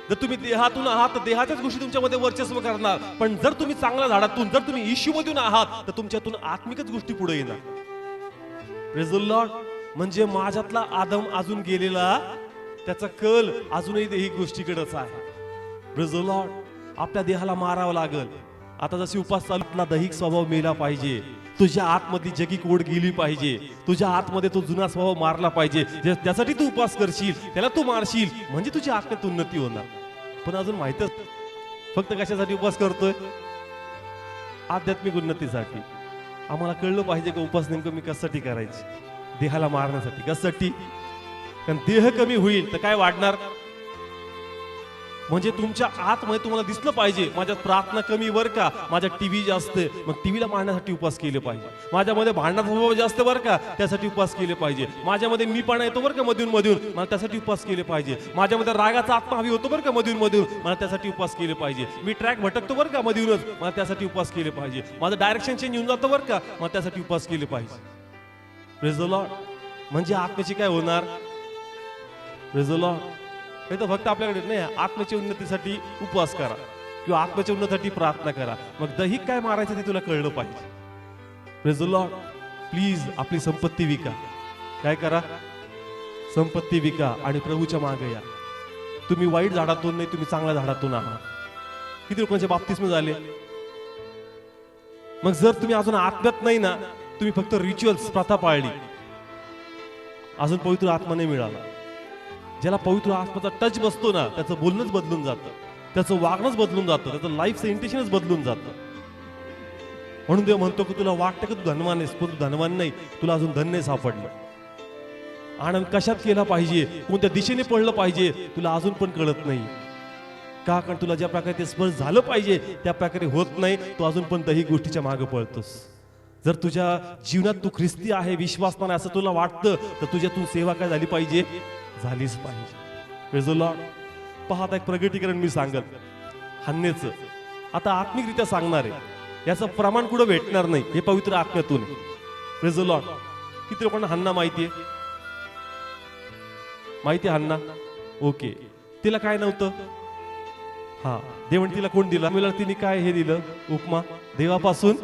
जर तुम्ही देहातून आहात तर देहाच्याच गोष्टी तुमच्यामध्ये वर्चस्व करणार, पण जर तुम्ही चांगल्या झाडातून, जर तुम्ही येशूमधून आहात तर तुमच्यातून आत्मिकच गोष्टी पुढे येणार. Praise the Lord. म्हणजे माझ्यातला आदम अजून गेलेला, त्याचा कल अजूनही दैहिक गोष्टीकडेच आहे. Praise the Lord. आपल्या देहाला मारावं लागल. आता जशी उपास चालूला दैहिक स्वभाव मेला पाहिजे, तुझ्या आतमधली जगी कोड गेली पाहिजे, तुझ्या आतमध्ये तो जुना स्वभाव मारला पाहिजे. त्यासाठी तू उपास करशील, त्याला तू मारशील, म्हणजे तुझी आत्म्यात उन्नती होणार. पण अजून माहितच फक्त कशासाठी उपास करतोय, आध्यात्मिक उन्नतीसाठी. आम्हाला कळलं पाहिजे की उपास नेमकं मी कशासाठी करायची, देहाला मारण्यासाठी. कशासाठी, कारण देह कमी होईल तर काय वाढणार. म्हणजे तुमच्या आतमध्ये तुम्हाला दिसलं पाहिजे माझ्यात प्रार्थना कमी बर का, माझ्या टीव्ही जास्त, मग टीव्हीला मारण्यासाठी उपास केले पाहिजे. माझ्यामध्ये भांडणाचा स्वभाव जास्त बर का, त्यासाठी उपास केले पाहिजे. माझ्यामध्ये मीपणा येतो बरं का मधून मधून, मला त्यासाठी उपास केले पाहिजे. माझ्यामध्ये रागाचा आत्मा हवी होतो बरं का मधून मधून, मला त्यासाठी उपास केले पाहिजे. मी ट्रॅक भटकतो बरं का मधूनच, मला त्यासाठी उपास केले पाहिजे. माझं डायरेक्शन चेंज होऊन जातं बरं का, मला त्यासाठी उपास केले पाहिजे. Praise the Lord. म्हणजे आत्म्याची काय होणार. Praise the Lord. हे तर फक्त आपल्याकडे नाही, आत्म्याच्या उन्नतीसाठी उपवास करा किंवा आत्म्याच्या उन्नतीसाठी प्रार्थना करा. मग दैहिक काय मारायचं ते तुला कळलं पाहिजे. Praise the Lord. प्लीज आपली संपत्ती विका. काय करा, संपत्ती विका आणि प्रभूच्या मागे या. तुम्ही वाईट झाडातून नाही, तुम्ही चांगल्या झाडातून आहात. किती लोकांचे बाप्तिस्म झाले. मग जर तुम्ही अजून आत्म्यात नाही ना, तुम्ही फक्त रिच्युअल्स प्रथा पाळली, अजून पवित्र आत्मा नाही मिळाला. ज्याला पवित्र आत्म्याचा टच बसतो ना, त्याचं बोलणंच बदलून जातं, त्याचं वागणंच बदलून जातं, त्याचं लाईफचं इंटेन्शनच बदलून जातं. म्हणून देव म्हणतो की तुला वाटतं की तू धनवान आहेस, पण तू धनवान नाही, तुला अजून धन नाही सापडलं. आनंद कशात केला पाहिजे, कोणत्या दिशेने पडलं पाहिजे, तुला अजून पण कळत नाही. का, कारण तुला ज्या प्रकारे ते स्पर्श झालं पाहिजे त्या प्रकारे होत नाही. तू अजून पण दैहिक गोष्टीच्या मागे पळतोस. जर तुझ्या जीवनात तू ख्रिस्ती आहे, विश्वासमान आहे असं तुला वाटतं, तर तुझ्यातून सेवा काय झाली पाहिजे, झालीच पाहिजे. Praise the Lord. पहा आता एक प्रगटीकरण मी सांगत हन्नेचं, आता आत्मिकरित्या सांगणार आहे. याचं प्रमाण कुठं भेटणार नाही, हे पवित्र आत्म्यातून. Praise the Lord. किती लोकांना हन्ना माहितीये, माहिती हन्ना. ओके. तिला काय नव्हतं, हा देवाने तिला कोण दिला, मला तिने काय हे दिलं, उपमा देवापासून.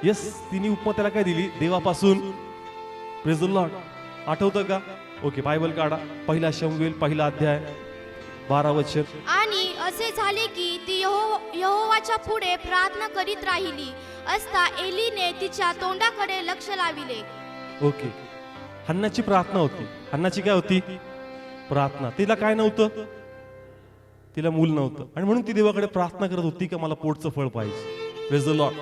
येस, तिने उपमा त्याला काय दिली, देवापासून. Praise the Lord. आठवतं का. ओके, बायबल काढा. पहिला शमूएल, पहिला अध्याय, 12 वचन. आणि असे झाले की ती यहोवाच्या पुढे प्रार्थना करीत राहिली असता एलीने तिच्या तोंडाकडे लक्ष लाविले. ओके. हन्नाची प्रार्थना होती. हन्नाची काय होती, प्रार्थना. तिला काय नव्हतं, तिला मूल नव्हतं, आणि म्हणून ती देवाकडे प्रार्थना करत होती की मला पोटचं फळ पाहिजे. Praise the Lord.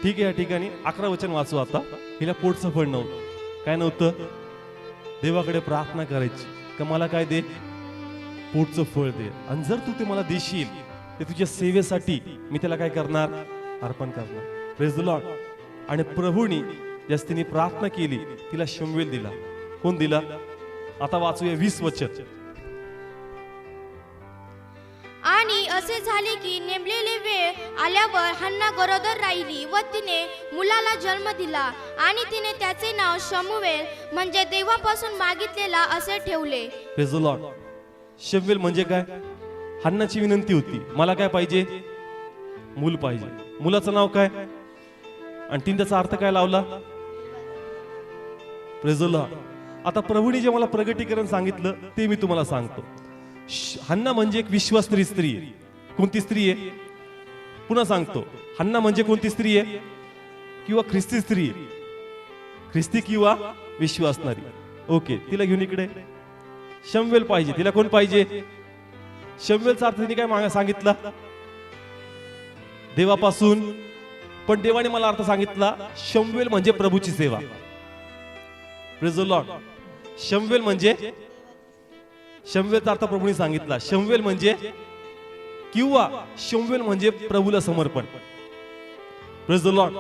ठीक आहे, या ठिकाणी 11 वचन वाचू आता. हिला पोटचं फळ नव्हतं. काय नव्हतं, देवाकडे प्रार्थना करायची का मला काय दे, पोटचं फळ दे, आणि जर तू ते मला देशील ते तुझ्या सेवेसाठी मी त्याला काय करणार, अर्पण करणार. Praise the Lord. आणि प्रभूनी ज्यास तिने प्रार्थना केली तिला शमूएल दिला. कोण दिला, आता वाचूया 20 वचन. आणि असे झाले की नेमलेले वेळ आल्यावर हन्ना गरोदर राहिली व तिने मुलाला जन्म दिला, आणि तिने त्याचे नाव शमूएल म्हणजे देवापासून मागितलेला असे ठेवले. Praise the Lord. शमूएल म्हणजे काय, हन्नाची विनंती होती, मला काय पाहिजे? मूल पाहिजे. मुलाचं नाव काय? आणि तिने त्याचा अर्थ काय लावला? Praise the Lord. आता प्रभूने जे मला प्रगटीकरण सांगितलं ते मी तुम्हाला सांगतो. हन्ना म्हणजे एक विश्वासणारी स्त्री आहे. कोणती स्त्री आहे? पुन्हा सांगतो, हन्ना म्हणजे कोणती स्त्री आहे? किंवा ख्रिस्ती स्त्री आहे. ख्रिस्ती किंवा विश्वासणारी. ओके, तिला घेऊन इकडे. शमवेल पाहिजे. तिला कोण पाहिजे? शमवेलचा अर्थ तिने काय सांगितला? देवापासून. पण देवाने मला अर्थ सांगितला, शमवेल म्हणजे प्रभूची सेवा. Praise the Lord. शमवेल म्हणजे, शमवेलचा अर्थ प्रभूने सांगितला. शमवेल म्हणजे किंवा शमवेल म्हणजे प्रभूला समर्पण. Praise the Lord.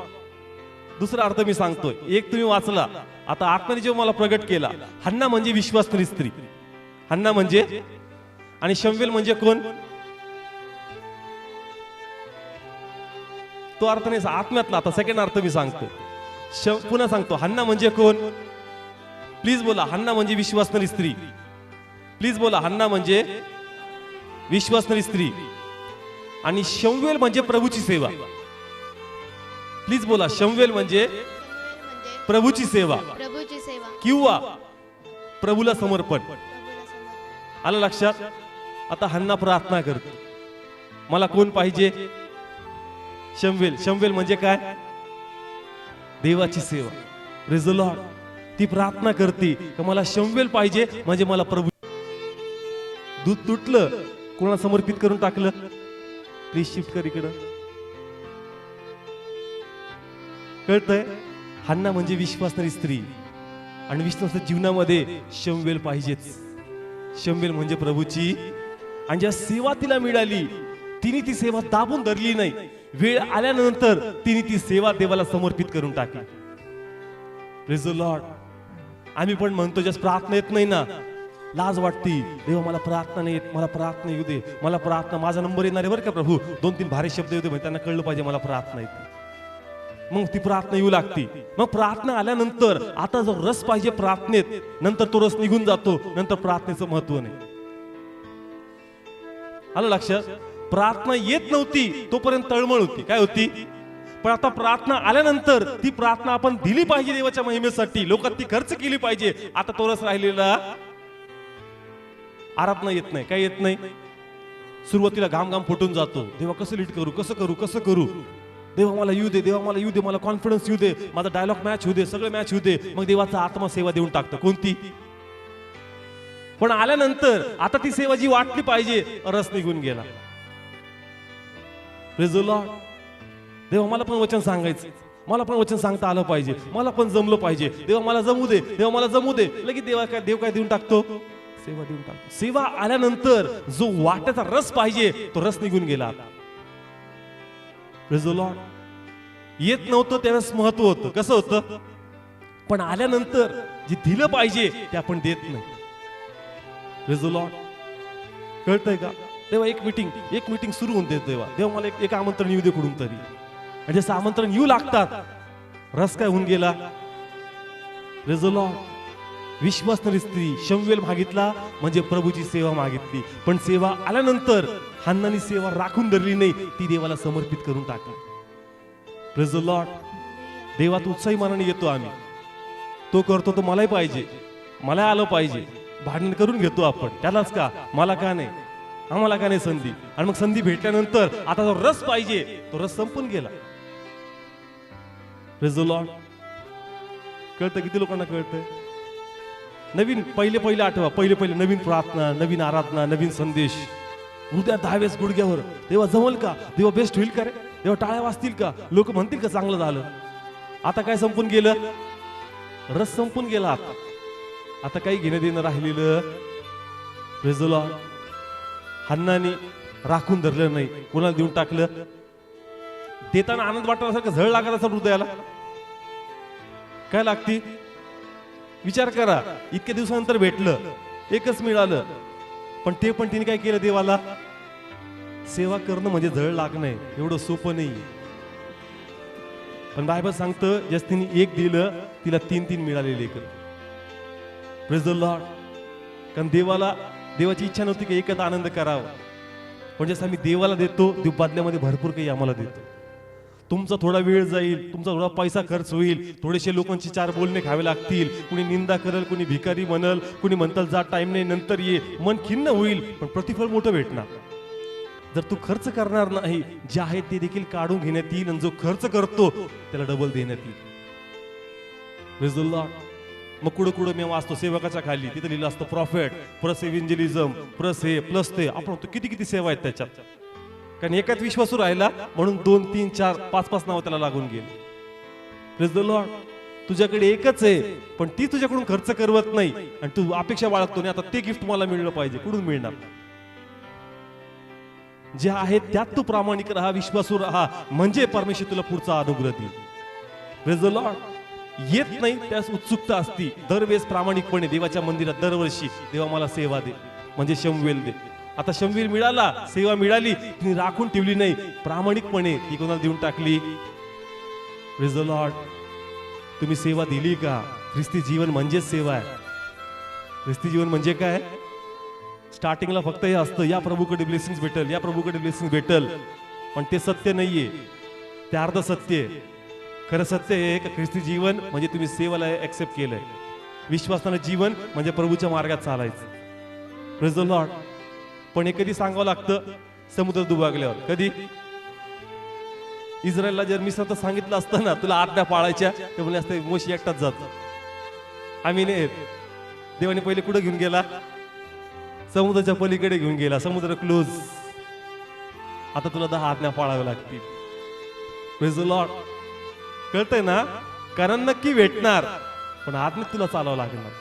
दुसरा अर्थ मी सांगतोय, एक तुम्ही वाचला, आता आत्म्याने जेव्हा मला प्रगट केला, हन्ना म्हणजे विश्वासणारी स्त्री. हन्ना म्हणजे, आणि शमवेल म्हणजे कोण? तो अर्थ नाही, आत्म्यातला. आता सेकंड अर्थ मी सांगतो, पुन्हा सांगतो, हन्ना म्हणजे कोण? प्लीज बोला. हन्ना म्हणजे विश्वासणारी स्त्री. प्लीज बोला. हन्ना म्हणजे विश्वासणारी स्त्री. आणि शमवेल म्हणजे प्रभूची सेवा. प्लीज बोला. शमवेल म्हणजे प्रभूची सेवा प्रभूची सेवा किंवा प्रभूला समर्पण. आलं लक्षात? आता हन्ना प्रार्थना करते, मला कोण पाहिजे? शमवेल. शमवेल म्हणजे काय? देवाची सेवा. Praise the Lord. ती प्रार्थना करते की मला शमवेल पाहिजे, म्हणजे मला प्रभू. दूध तुटलं, कोणाला समर्पित करून टाकलं? प्लीज शिफ्ट कर इकडं. कळतंय? हन्ना म्हणजे विश्वासणारी स्त्री, आणि विश्वासाच्या जीवनामध्ये शमवेल पाहिजेच. शमवेल म्हणजे प्रभूची. आणि ज्या सेवा तिला मिळाली, तिने ती सेवा दाबून धरली नाही. वेळ आल्यानंतर तिने ती सेवा देवाला समर्पित करून टाकली. Praise the Lord. आम्ही पण म्हणतो, ज्यास प्रार्थना येत नाही ना, लाज वाटती, देवा मला प्रार्थना नाही येत, मला प्रार्थना येऊ दे, मला प्रार्थना, माझा नंबर येणार आहे बरं का प्रभू, 2-3 भारी शब्द येऊ दे, त्यांना कळलं पाहिजे मला प्रार्थना येते. मग ती प्रार्थना येऊ लागती. मग प्रार्थना आल्यानंतर आता जो रस पाहिजे प्रार्थनेत, नंतर तो रस निघून जातो. नंतर प्रार्थनेचं महत्व नाही. आलं लक्षात? प्रार्थना येत नव्हती तोपर्यंत तळमळ होती. काय होती? पण आता प्रार्थना आल्यानंतर ती प्रार्थना आपण दिली पाहिजे देवाच्या महिमेसाठी, लोकांत ती खर्च केली पाहिजे. आता तो रस राहिलेला आराधना येत नाही. काय येत नाही? सुरुवातीला घाम घाम फुटून जातो. देवा कसं लीड करू, कसं करू, कसं करू, देवा मला येऊ दे, देवा मला येऊ दे, मला कॉन्फिडन्स येऊ दे, माझा डायलॉग मॅच होऊ दे, सगळं मॅच होऊ दे. मग देवाचा आत्मा सेवा देऊन टाकतं. कोणती? पण आल्यानंतर आता ती सेवा जी वाटली पाहिजे, रस निघून गेला. Praise the Lord. देवा मला पण वचन सांगायचं, मला पण वचन सांगता आलं पाहिजे, मला पण जमलं पाहिजे, देवा मला जमू दे, देवा मला जमू दे. लगेच देव काय देऊन टाकतो? सेवा देऊन टाकतो. सेवा आल्यानंतर जो वाटायचा रस पाहिजे, तो रस निघून गेला. Praise the Lord. येत नव्हतं त्यावेळेस महत्व होतं. कसं होतं? पण आल्यानंतर जे दिलं पाहिजे ते आपण देत नाही. Praise the Lord. कळतंय का? तेव्हा एक मीटिंग सुरू होऊन देत. देवा मला एक आमंत्रण येऊ दे कुठून तरी. आणि जसं आमंत्रण येऊ लागतात, रस काय होऊन गेला? Praise the Lord. विश्वासणारी स्त्री शमवेल मागितला म्हणजे प्रभूची सेवा मागितली. पण सेवा आल्यानंतर हन्नानी सेवा राखून धरली नाही, ती देवाला समर्पित करून टाकली. Praise the Lord. देवात उत्साही मनाने येतो आम्ही. तो करतो तो मलाही पाहिजे, मला आलं पाहिजे. भांडण करून घेतो आपण, त्यालाच का, मला का नाही, आम्हाला का नाही संधी. आणि मग संधी भेटल्यानंतर आता जो रस पाहिजे तो रस संपून गेला. Praise the Lord. कळतं? किती लोकांना कळतंय? नवीन पहिले आठवा, पहिले नवीन प्रार्थना, नवीन आराधना, नवीन संदेश. उद्या 10 वेळेस गुडघ्यावर, देवा जमल का, देवा बेस्ट होईल का रे, देवा टाळ्या वाजतील का, लोक म्हणतील का चांगलं झालं. आता काय संपून गेलं? रस संपून गेला. आता काही घेणं देणं राहिलेलं. Praise the Lord. हन्नानी राखून धरलं नाही, कोणाला देऊन टाकलं. देताना आनंद वाटत असेल का, झळ लागत असेल हृदयाला? काय लागती? विचार करा. इतक्या दिवसानंतर भेटलं, एकच मिळालं, पण तिने काय केलं? देवाला सेवा करणं म्हणजे झळ लागणं एवढं सोपं नाही. पण बायबल सांगतं, जस तिने एक दिलं, तिला 3 मिळाले लेकरं. Praise the Lord. कारण देवाची इच्छा नव्हती की एकच आनंद करावा. पण जसं आम्ही देवाला देतो, देव बदल्यामध्ये भरपूर काही आम्हाला देतो. तुमचा थोडा वेळ जाईल, तुमचा थोडा पैसा खर्च होईल, थोडेसे लोकांची चार बोलणे खावे लागतील, कुणी निंदा करेल, कुणी भिकारी म्हणल, कुणी म्हणताल जा टाइम नाही नंतर ये, मन खिन्न होईल, पण प्रतिफळ मोठं भेटणार. जर तू खर्च करणार नाही, जे आहे ते देखील काढून घेण्यात येईल, आणि जो खर्च करतो त्याला डबल देण्यात येईल. Praise the Lord. मग कुठं मी वाचतो सेवकाच्या खाली, तिथे लिहिलं असतं प्रॉफिट प्लस इव्हॅन्जेलिझम प्लस हे प्लस ते. आपण किती सेवा आहेत त्याच्यात, कारण एकाच विश्वासू राहिला म्हणून 2, 3, 4, 5 नाव त्याला लागून गेले. Praise the Lord. तुझ्याकडे एकच आहे, पण ती तुझ्याकडून खर्च करवत नाही, आणि तू अपेक्षा बाळगतो नाही आता ते गिफ्ट मला मिळलं पाहिजे. कुठून मिळणार? जे आहे त्यात तू प्रामाणिक राहा, विश्वासू राहा, म्हणजे परमेश्वर तुला पुढचा अनुग्रह देईल. Praise the Lord. येत नाही त्यास उत्सुकता असती, दरवेळेस प्रामाणिकपणे देवाच्या मंदिरात दरवर्षी देवा मला सेवा दे, म्हणजे शमवेल दे. आता शमवेल मिळाला, सेवा मिळाली, तिने राखून ठेवली नाही, प्रामाणिकपणे ती कोणाला देऊन टाकली. Praise the Lord. तुम्ही सेवा दिली का? ख्रिस्ती जीवन म्हणजेच सेवा आहे. ख्रिस्ती जीवन म्हणजे काय? स्टार्टिंगला फक्त हे असतं, या प्रभूकडे ब्लेसिंग्स भेटल, या प्रभूकडे ब्लेसिंग्स भेटल, पण ते सत्य नाहीये, ते अर्ध सत्य आहे. खरं सत्य आहे का ख्रिस्ती जीवन म्हणजे तुम्ही सेवाला ऍक्सेप्ट केलंय, विश्वासानं जीवन म्हणजे प्रभूच्या मार्गात चालायचं. Praise the Lord. पण हे कधी सांगावं लागतं? समुद्र दुभागल्यावर. कधी? इस्रायलला जर मी स्वतः सांगितलं असतं ना तुला आज्ञा पाळायच्या, ते म्हणले असते मोशी एकटाच जातो, आम्ही नाही. देवाने पहिले कुठं घेऊन गेला? समुद्राच्या पलीकडे घेऊन गेला, समुद्र क्लोज. आता तुला 10 आज्ञा पाळाव्या लागतील. Praise the Lord. कळतंय ना? कारण नक्की भेटणार, पण आज्ञेत तुला चालावं लागणार.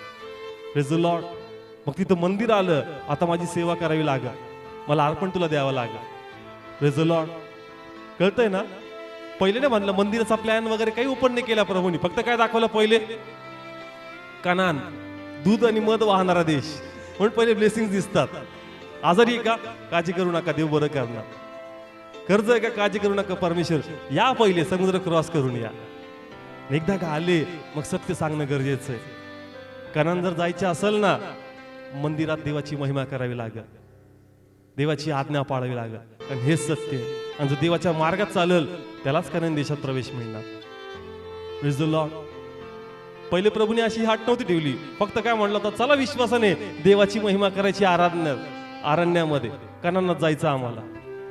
Praise the Lord. मग तिथं मंदिर आलं, आता माझी सेवा करावी लागेल, मला अर्पण तुला द्यावं लागेल. Praise the Lord. कळतंय ना? पहिले नाही म्हणलं मंदिराचा प्लॅन वगैरे काही ओपन नाही केला प्रभूंनी, फक्त काय दाखवलं पहिले? कनान, दूध आणि मध वाहणारा देश, म्हणून पहिले ब्लेसिंग दिसतात. आजारी आहे का? काळजी करू नका, देव बरं करणार. कर्ज आहे का? काळजी करू नका, परमेश्वर या, पहिले समुद्र क्रॉस करून या. एकदा का आले मग सत्य सांगणं गरजेचं आहे. कारण जर जायचं असेल ना, मंदिरात देवाची महिमा करावी लागेल, देवाची आज्ञा पाळावी लागेल, कारण हेच सत्य आहे. आणि जो देवाच्या मार्गात चालेल त्यालाच कनान देशात प्रवेश मिळणार. Praise the Lord. पहिले प्रभूने अशी हाट नव्हती ठेवली, फक्त काय म्हणलं होतं, चला विश्वासाने देवाची महिमा करायची अरण्यामध्ये, कनानात जायचं आम्हाला.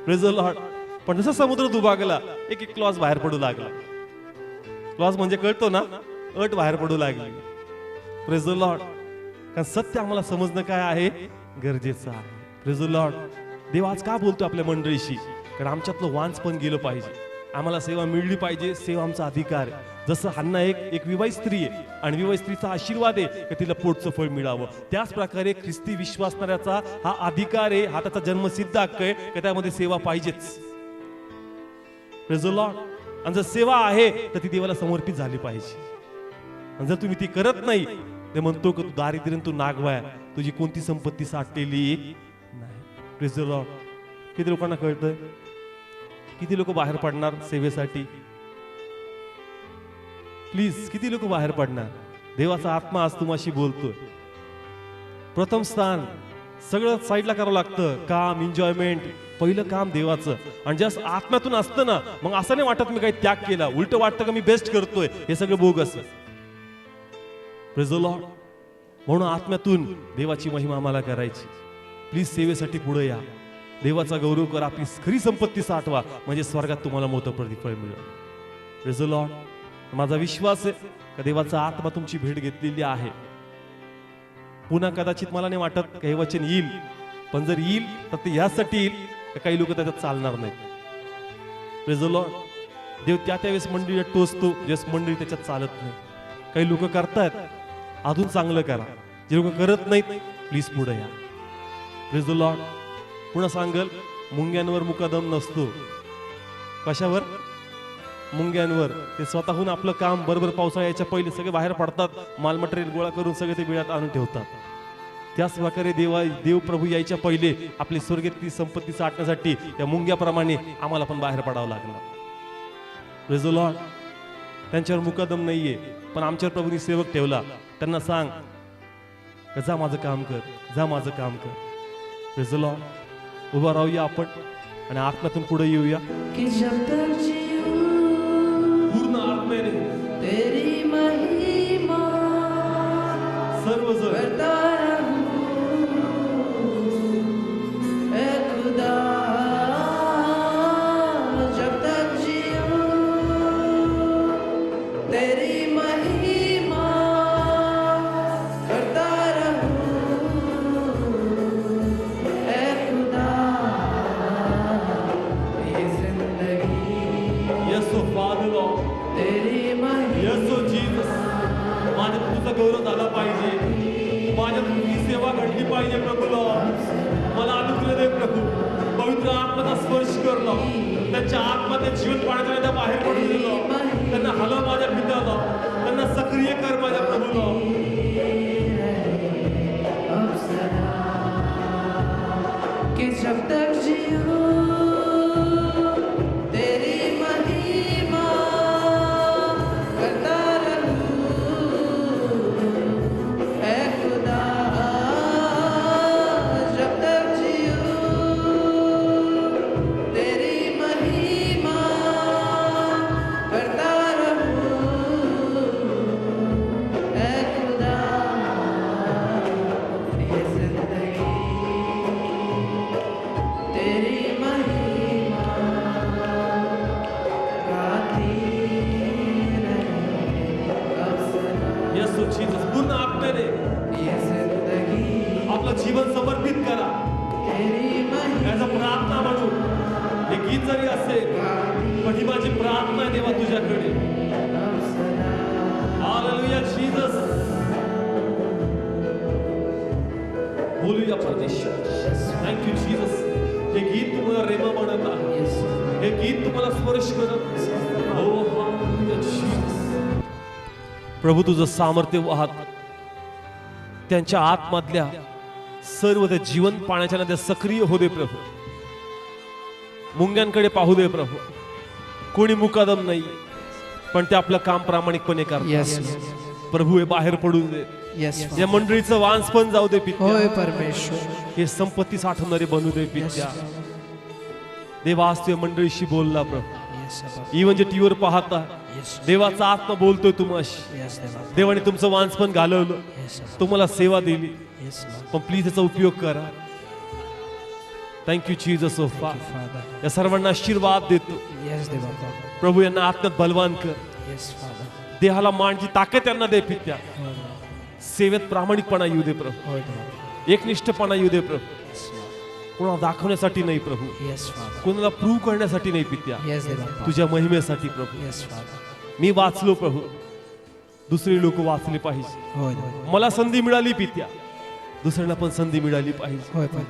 Praise the Lord. पण जसं समुद्र दुभागला, एक एक क्लॉज बाहेर पडू लागला. क्लॉज म्हणजे कळतो ना, अट बाहेर पडू लागली. Praise the Lord. कारण सत्य आम्हाला समजणं काय आहे गरजेचं आहे. Praise the Lord. देव आज का बोलतो आपल्या मंडळीशी? कारण आमच्यातलं वांस पण गेलं पाहिजे, आम्हाला सेवा मिळली पाहिजे, सेवा आमचा अधिकार आहे. जसं हन्ना एक विवाहित स्त्री आहे, आणि विवाहित स्त्रीचा आशीर्वाद आहे की तिला पोटचं फळ मिळावं, त्याच प्रकारे ख्रिस्ती विश्वासणाऱ्याचा हा अधिकार आहे, हा त्याचा जन्मसिद्ध हक्क आहे की त्यामध्ये सेवा पाहिजेच. Praise the Lord. आणि जर सेवा आहे तर ती देवाला समर्पित झाली पाहिजे. आणि जर तुम्ही ती करत नाही, ते म्हणतो की तू दारिद्र्य, तू नागवाय, तुझी कोणती संपत्ती साठलेली नाही. Praise the Lord. किती लोकांना कळतंय? किती लोक बाहेर पडणार सेवेसाठी? प्लीज, किती लोक बाहेर पडणार? देवाचा आत्मा आज तुम्हाशी बोलतोय. प्रथम स्थान सगळं साईडला करावं लागतं, काम, एन्जॉयमेंट, पहिलं काम देवाचं. आणि जास्त आत्म्यातून असतं ना, मग असं नाही वाटत मी काही त्याग केला, उलट वाटतं का मी बेस्ट करतोय, हे सगळं बोगस. Praise the Lord. म्हणून आत्म्यातून देवाची महिमा आम्हाला करायची. प्लीज सेवेसाठी पुढे या, देवाचा गौरव करा, आपली खरी संपत्ती साठवा, म्हणजे स्वर्गात तुम्हाला मोठं प्रतिफळ मिळेल. Praise the Lord. माझा विश्वास आहे का देवाचा आत्मा तुमची भेट घेतलेली आहे. पुन्हा कदाचित मला नाही वाटत काही वचन येईल, पण जर येईल तर ते यासाठी येईल का काही लोक त्याच्यात चालणार नाहीत. Praise the Lord. देव त्यावेळेस मंडळीला टोचतो ज्यावेळेस मंडळी त्याच्यात चालत नाही. काही लोक करतायत, अजून चांगलं करा. जे लोक करत नाहीत, प्लीज पुढे या. Praise the Lord. पुन्हा सांगल, मुंग्यांवर मुकादम नसतो. कशावर? मुंग्यांवर. ते स्वतःहून आपलं काम बरोबर पावसाळ्याच्या पहिले सगळे बाहेर पडतात, माल मटेरियल गोळा करून सगळे ते बिळात आणून ठेवतात. त्याच प्रकारे देव प्रभू यायच्या पहिले आपली स्वर्गातली संपत्ती साठण्यासाठी त्या मुंग्याप्रमाणे आम्हाला पण बाहेर पडावं लागणार. Praise the Lord. त्यांच्यावर मुकादम नाहीये, पण आमच्यावर प्रभूंनी सेवक ठेवला. त्यांना सांग, जा माझं काम कर, जा माझं काम कर. Praise the Lord. उभा राहूया आपण आणि आत्म्यातून पुढे येऊया. कि जब तक जीऊं पूर्ण आत्म्याने तेरी महिमा सर्वजण करता रहूं ऐ खुदा. जब तक जीऊं तेरी महिमा करता रहूं ऐ खुदा. ये जिंदगी येसो फादर लॉर्ड, तेरी महिमा येसो जीसस. माझ्या तुझा गौरव झाला पाहिजे, माझ्या तुझी सेवा घडली पाहिजे प्रभू लॉर्ड. मला अनुग्रह दे प्रभू. पवित्र आत्म्याचा स्पर्श कर लॉर्ड. त्यांच्या आत्म्याचे जीवन पाण्याच्या त्या बाहेर पडून दे लॉर्ड. त्यांना हलव माझ्या पिता लॉर्ड. त्यांना सक्रिय कर माझ्या प्रभू लॉर्ड. कि जब तक जीऊं तेरी महिमा करता रहूं ऐ खुदा. जब तक जीऊं तेरी महिमा करता रहूं ऐ खुदा. ये जिंदगी तेरी महिमा गाती रहे अब सदा. येसो जीसस. पूर्ण आत्म्याने ये जिंदगी आपलं जीवन समर्पित करा. तेरी महिमा याचा प्रार्थना म्हणू. हे गीत जरी असेल पण ही माझी प्रार्थना आहे देवा तुझ्याकडे. अब सदा. Hallelujah Jesus. बोलूया परमेश्वर. Thank you Jesus. हे गीत तुम्हाला रेमा म्हणत आहे. Yes. हे गीत तुम्हाला स्पर्श करत आहे. हो हालेलुया जीसस. प्रभू तुझं सामर्थ्य वाहत त्यांच्या आतमधल्या सर्व ते जीवन पाण्याच्या नद्या सक्रिय हो दे प्रभू. मुंग्यांकडे पाहू दे प्रभू. कोणी मुकादम नाही पण ते आपलं काम प्रामाणिकपणे Yes. करतात. प्रभू हे बाहेर पडून दे. Yes. या मंडळीचं वांस पण जाऊ दे पित्या. होय परमेश्वर. हे संपत्ती साठवणारे बनू दे पित्या. देवा आज तू या मंडळीशी बोलला प्रभू. Yes, Abba. ही म्हणजे टीव्हीवर पाहता Yes. देवाचा आत्मा बोलतोय तुम्हाशी. Yes, देवा. देवाने तुमचं वांस पण घालवलं, Yes, Abba. तुम्हाला सेवा दिली. Yes, Lord. पण प्लीज याचा उपयोग करा. Thank you Jesus of Father. या सर्वांना आशीर्वाद देतो. Yes, देवा. प्रभू यांना आत्म्यात बलवान कर. Yes, Father. देहाला मांडची ताकद त्यांना दे पित्या. होय, Lord. सेवेत प्रामाणिकपणा येऊ दे प्रभू. होय, देवा. एकनिष्ठपणा येऊ दे प्रभू. Yes, Lord. कोणाला दाखवण्यासाठी नाही प्रभू, Yes, Father. कोणाला प्रूव्ह करण्यासाठी नाही पित्या. Yes, देवा. तुझ्या महिमेसाठी प्रभू. Yes, Father. मी वाचलो प्रभू, दुसरे लोक वाचले पाहिजे. होय, देवा. मला संधी मिळाली पित्या, दुसऱ्यांना पण संधी मिळाली पाहिजे. होय, Father.